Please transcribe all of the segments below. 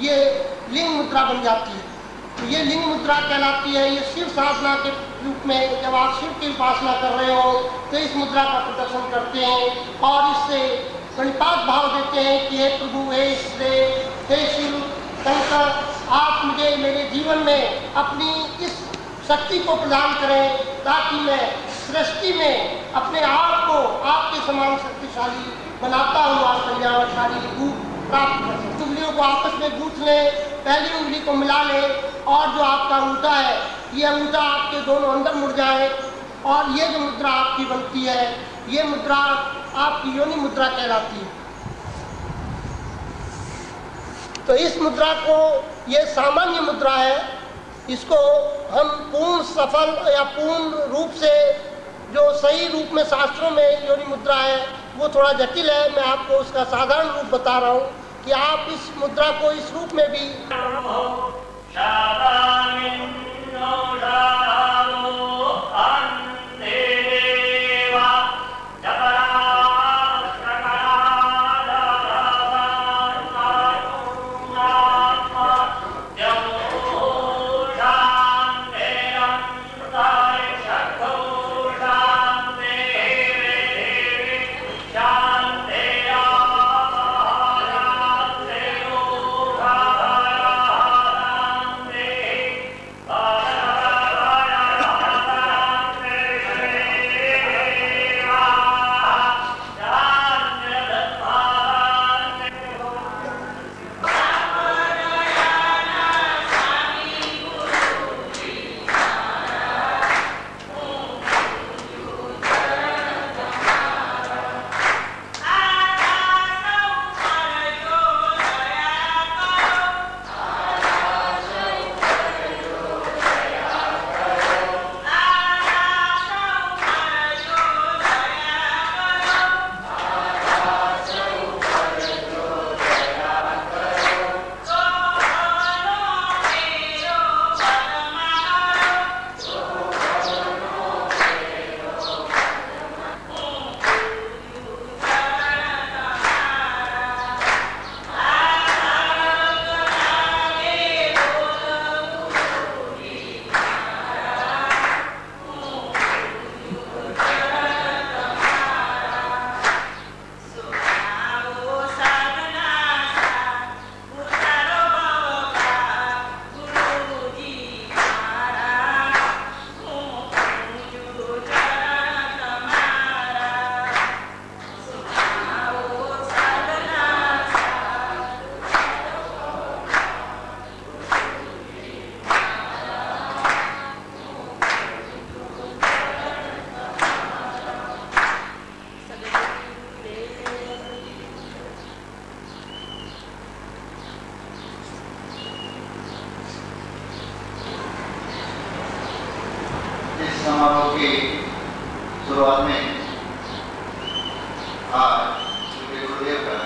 ये लिंग मुद्रा बन जाती है। तो ये लिंग मुद्रा कहलाती है। ये शिव साधना के रूप में जब आप शिव की उपासना कर रहे हो तो इस मुद्रा का प्रदर्शन करते हैं और इससे गणिपात भाव देते हैं कि हे प्रभु, हे ईश्वर, हे शिव शंकर, आप मुझे मेरे जीवन में अपनी इस शक्ति को प्रदान करें ताकि मैं सृष्टि में अपने आप को आपके समान शक्तिशाली बनाता हुआ कल्याणकारी रूप प्राप्त कर सकूं। उंगलियों को आपस में गूंथ लें, पहली उंगली को मिला लें और जो आपका अंगूठा है ये अंगूठा आपके दोनों अंदर मुड़ जाए और ये जो मुद्रा आपकी बनती है ये मुद्रा आपकी योनि मुद्रा कहलाती है। तो इस मुद्रा को, ये सामान्य मुद्रा है, इसको हम पूर्ण सफल या पूर्ण रूप से जो सही रूप में शास्त्रों में योनि मुद्रा है वो थोड़ा जटिल है। मैं आपको उसका साधारण रूप बता रहा हूँ कि आप इस मुद्रा को इस रूप में भी समारोह की शुरुआत में आज श्री गुरुदेव का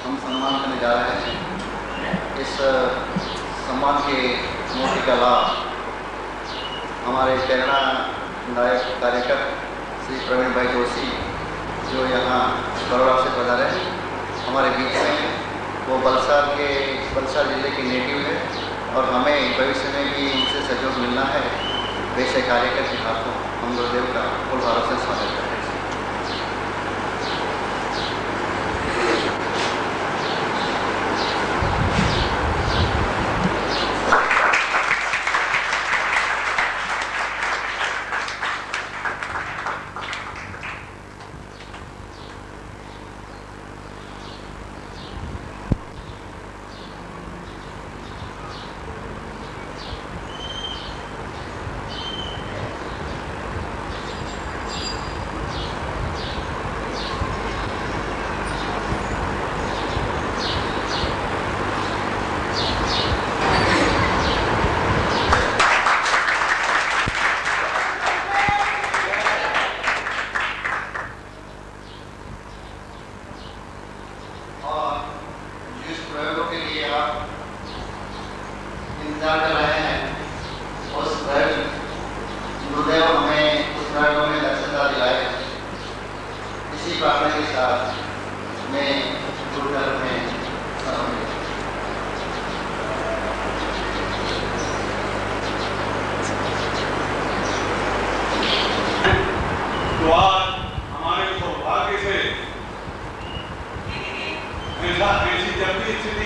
हम सम्मान करने जा रहे हैं। इस सम्मान के मोटी का लाभ हमारे प्रेरणा नायक कार्यकर श्री प्रवीण भाई जोशी जो यहाँ बड़ौदा से पधारे हमारे बीच में, वो बलसाड़ जिले के नेटिव है और हमें भविष्य में भी उनसे सहयोग मिलना है। वैसे कार्यकर के हाथों हम गुरुदेव का फुल भारत से स्वागत करते हैं।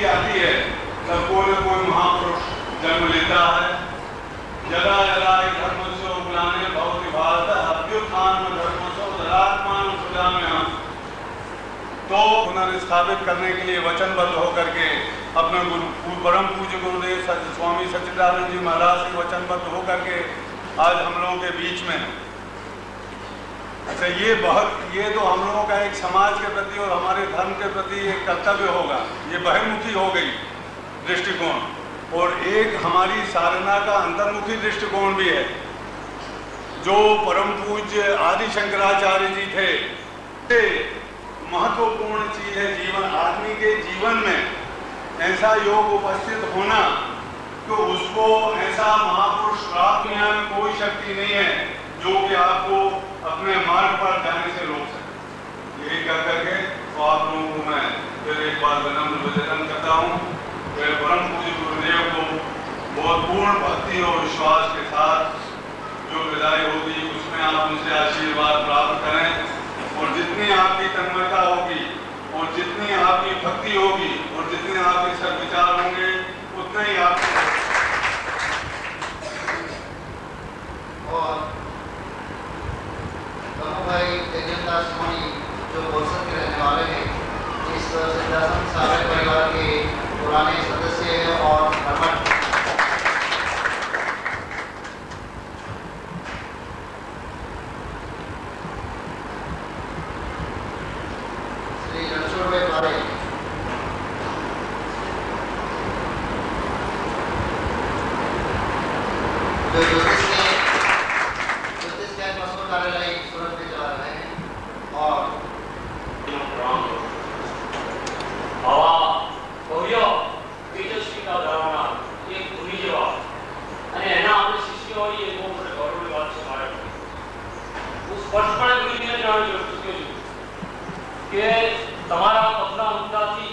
स्थिति आती है तब कोई न कोई महापुरुष जन्म लेता है। जरा जरा धर्मोत्सव बुलाने भवति भारत अभ्युत्थान धर्मोत्सव धरात्मान सुजाम्य हम। तो पुनर्स्थापित करने के लिए वचनबद्ध होकर के अपने गुरु परम पूज्य गुरुदेव स्वामी सच्चिदानंद जी महाराज से वचनबद्ध होकर के आज हम लोगों के बीच में। अच्छा, ये तो हम लोगों का एक समाज के प्रति और हमारे धर्म के प्रति एक कर्तव्य होगा। ये बहिर्मुखी हो गई दृष्टिकोण, और एक हमारी साधना का अंतर्मुखी दृष्टिकोण भी है। जो परम पूज्य आदि शंकराचार्य जी थे, महत्वपूर्ण चीज है जीवन, आदमी के जीवन में ऐसा योग उपस्थित होना तो उसको ऐसा महापुरुष प्राप्त दुनिया में कोई शक्ति नहीं है जो कि आपको अपने मार्ग पर जाने से रोक सके। यही कह करके तो आप लोगों को मैं फिर एक बार विनम्र निवेदन करता हूँ। फिर परम पूज्य गुरुदेव को बहुत पूर्ण भक्ति और विश्वास के साथ जो विदाई होगी उसमें आप उनसे आशीर्वाद प्राप्त करें, और जितनी आपकी तन्मयता होगी और जितनी आपकी भक्ति होगी और जितने आपके सद्विचार होंगे उतना ही आप। और प्रभु भाई तेजदास मणि जो बोलसर के रहने वाले हैं, इस सिद्धासन सागर परिवार के पुराने सदस्य हैं और धर्मठ श्री रणछोड़ भाई पारे, जो ज्योतिष ज्ञान मशहूर कार्यालय सूरत में चला रहे हैं। और આવા ભવ્ય તેજસ્વીતા ધરાવનાર એક ગુરુ જેવા અને એના આપણે શિષ્ય હોઈએ એ બહુ મોટી ગૌરવની વાત છે મારે. હું સ્પષ્ટપણે ગુરુજીને જણાવી ચૂક્યો છું કે તમારા પગલા ઉમટાથી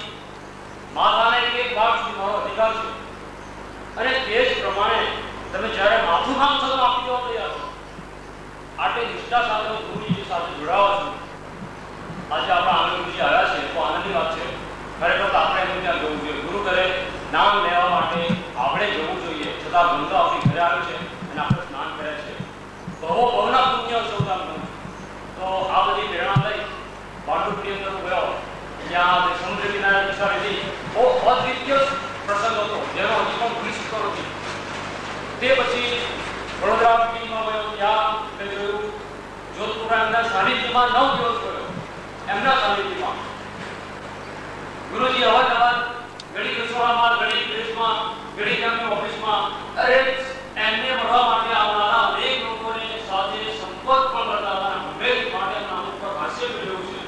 માથાને એક ભાગ સુધી મારો અધિકાર છે, અને તે જ પ્રમાણે તમે જ્યારે માથું કામ થતું આપી દેવા તૈયાર છો. આટલી નિષ્ઠા સાથે ગુરુજી સાથે જોડાવા છો. આજે આપણા આનંદ ગુરુજી આવ્યા છે તો આનંદની વાત છે. ખરેખર તો આપણે એનું ત્યાં જવું જોઈએ. ગુરુ ઘરે નામ લેવા માટે આપણે જવું જોઈએ. છતાં ગંગા આપણી ઘરે આવી છે અને આપણે સ્નાન કર્યા છે. બહુ બહુના પુણ્ય સૌદાન બન્યું. તો આ બધી પ્રેરણા લઈ પાંડુપુરી અંદર ગયો, જ્યાં સમુદ્ર કિનારે વિચારેલી બહુ અદ્વિતીય પ્રસંગ હતો જેનો હજી પણ ભૂલી શકતો નથી. તે પછી વડોદરા ટીમમાં ગયો, ત્યાં મેં જોયું જોધપુરના અંદર સાનિધ્યમાં 9 દિવસ ગયો. એમના સાનિધ્યમાં ગુરુજી અવારનવાર ઘડી રસોડામાં, ઘડી પ્રેસમાં, ઘડી તેમની ઓફિસમાં, અરે એમને મળવા માટે આવનારા અનેક લોકોને સાથે સંપર્ક પણ કરતા હતા. હંમેશ માટે એમના મુખ પર હાસ્ય રહ્યું છે.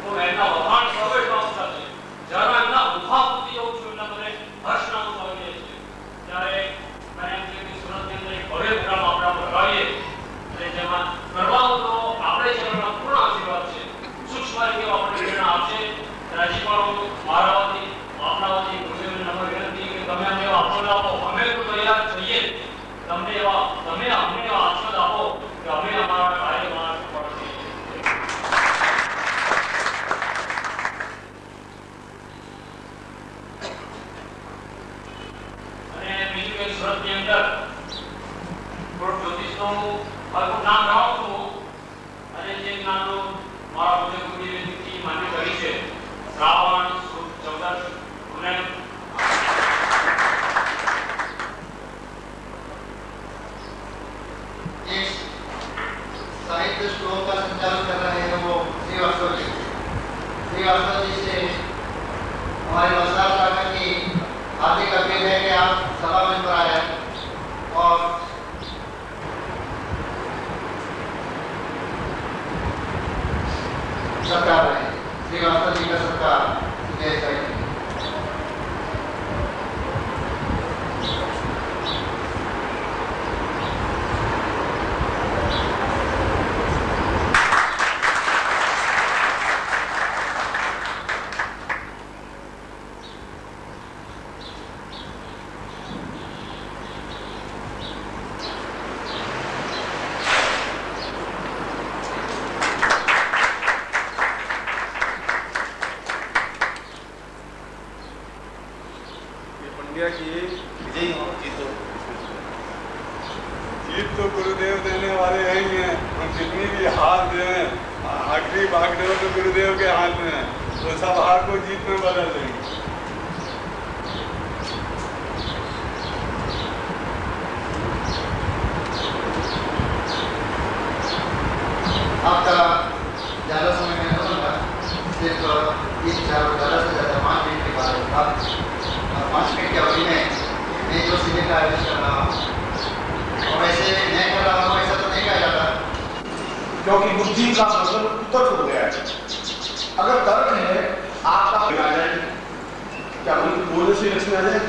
તો એમના વખાણ સર્વ એટલા ઓછા છે. જ્યારે એમના મુખા પૂરી જવું છું એટલે મને હર્ષના અનુભવ થાય છે. ત્યારે મને એમ છે કે સુરતની અંદર એક ભવ્ય પ્રોગ્રામ આપણે લગાવીએ અને જેમાં કરવાનું તો આપણે જ એમના પૂર્ણ આશીર્વાદ છે. સૂક્ષ્મ રીતે આપણે પ્રેરણા આપશે. હજી પણ મારાવાથી આપણાવાથી ગુરુદેવને નમ્ર વિનંતી કે તમે અમને એવા આશીર્વાદ આપો. અમે તો તૈયાર છીએ. તમે અમને એવા આશીર્વાદ આપો કે અમે અમારા કાર્યમાં સફળ થઈએ. અને બીજું કે સુરતની અંદર થોડું જ્યોતિષનું મારું નામ જણાવું છું, અને જે જ્ઞાનનું મારા પૂજ્ય ગુરુદેવજી માન્ય કરી છે. श्रावण सुद चौदस उन्हें इस साहित्य श्लोक का संचालन कर रहे हैं वो श्रीवास्तव जी। श्रीवास्तव जी से हमारे मसला सागर की हार्दिक अपील है कि आप सभा मंच पर आए और सत्कार रहे। श्रीवास्तव जी का सत्कार जय साई। गया कि ये विजयी हो, जीतो। जीत तो गुरुदेव देने वाले हैं ही हैं। हम जितनी भी हार दें, आखिरी बागडोर तो गुरुदेव के हाथ में है, तो सब हार को जीत में बदल देंगे। आपका ज़्यादा समय मैं नहीं लूँगा, सिर्फ 3-4 से ज़्यादा 5 मिनट के बाद 5 मिनट की अवधि में मैं जो सीधे का आयोजन कर रहा हूँ, और वैसे मैं कर रहा हूँ ऐसा तो नहीं कहा जाता, क्योंकि बुद्धि का मतलब तर्क हो गया है। अगर तर्क है आपका आ जाए, क्या उनके बोलने से लक्ष्मी आ जाए?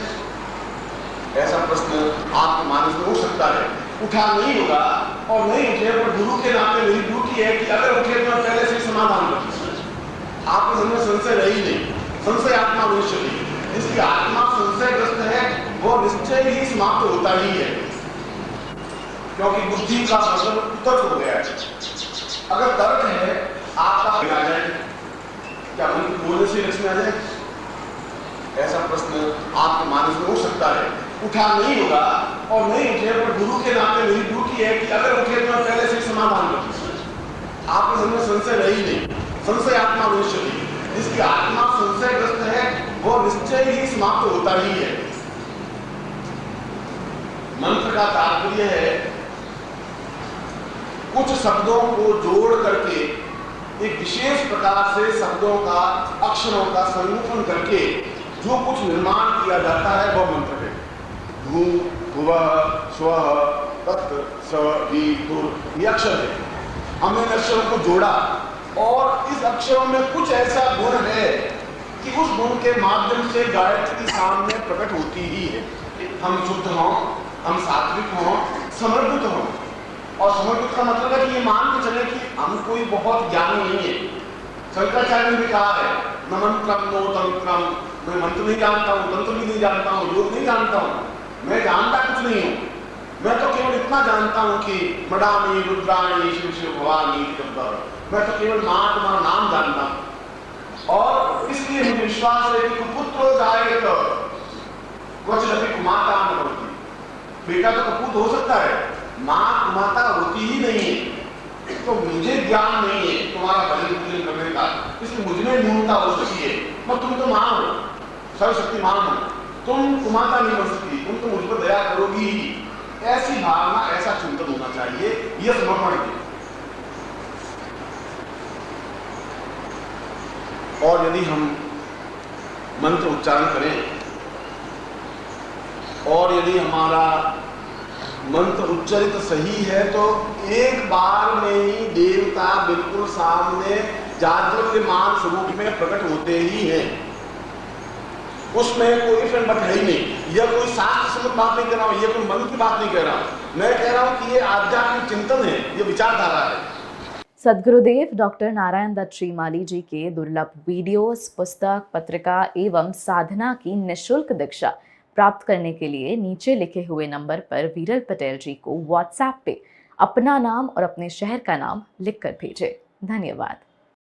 ऐसा प्रश्न आपके मानस में उठ सकता है। उठा नहीं होगा और नहीं उठे, पर गुरु के नाते मेरी ड्यूटी है कि अगर उठे तो पहले से समाधान कर। आपके मन में संशय रही नहीं, संशय आत्मा विनिश्चय, जिसकी आत्मा संशयग्रस्त है वो निश्चय ही समाप्त होता ही है, क्योंकि बुद्धि का मतलब तर्क हो गया है। अगर तर्क है आपका आ जाए, क्या उनके बोलने से लक्ष्मी आ जाए? ऐसा प्रश्न आपके मानस में उठ सकता है। उठा नहीं होगा और नहीं उठे, पर गुरु के नाते मेरी ड्यूटी है कि अगर उठे तो पहले से समाधान कर। आपके मन में संशय रही नहीं, संशय आत्मा विनिश्चय, जिसकी आत्मा संशयग्रस्त है वो निश्चय ही समाप्त होता ही है। मंत्र का तात्पर्य है कुछ शब्दों को जोड़ करके एक विशेष प्रकार से शब्दों का, अक्षरों का संगठन करके जो कुछ निर्माण किया जाता है वह मंत्र है। भू, भुवः, स्वः, तत्, स, वी, तुर, ये अक्षर है। हमने इन अक्षरों को जोड़ा और इस अक्षरों में कुछ ऐसा गुण है कि उस गुण के माध्यम से गायत्री सामने प्रकट होती ही है। हम शुद्ध हों, हम सात्विक हों, समर्पित हों। और समर्पित का मतलब है कि ये मान के चले कि हम कोई बहुत ज्ञानी नहीं है। शंकराचार्य ने भी कहा है, न मंत्रम नो तंत्रम, मैं मंत्र नहीं जानता हूँ, तंत्र भी नहीं जानता हूँ, योग नहीं जानता हूँ, मैं जानता कुछ नहीं हूँ। मैं तो केवल इतना जानता हूँ कि मडामी रुद्राणी शिव शिव भवानी जगदम्बा, मैं तो केवल माँ तुम्हारा नाम जानता हूँ। और इसलिए मुझे विश्वास है कि पुत्र जाए तो वचन माता न होती, बेटा तो कपूत हो सकता है, माँ माता होती ही नहीं है। तो मुझे ज्ञान नहीं है तुम्हारा भजन पूजन करने का, इसलिए मुझ में न्यूनता हो सकती है। मैं तुम तो माँ हो, सर्वशक्तिमान हो, तुम कुमाता नहीं बन सकती, तुम तो मुझ पर दया करोगी ही। ऐसी भावना, ऐसा चिंतन होना चाहिए, यह समर्पण है। और यदि हम मंत्र उच्चारण करें और यदि हमारा मंत्र उच्चारित सही है तो एक बार में ही देवता बिल्कुल सामने जागृत्यमान स्वरूप में प्रकट होते ही हैं। उसमें कोई फिर मत है ही नहीं। यह कोई शास्त्र सम्मत बात नहीं कर रहा हूँ, यह कोई मन की बात नहीं कह रहा हूँ। मैं कह रहा हूँ कि ये आध्यात्मिक चिंतन है, ये विचारधारा है। सद्गुरुदेव डॉक्टर नारायण दत्त श्रीमाली जी के दुर्लभ वीडियोस, पुस्तक, पत्रिका एवं साधना की निःशुल्क दीक्षा प्राप्त करने के लिए नीचे लिखे हुए नंबर पर वीरल पटेल जी को व्हाट्सएप पे अपना नाम और अपने शहर का नाम लिखकर भेजें। धन्यवाद।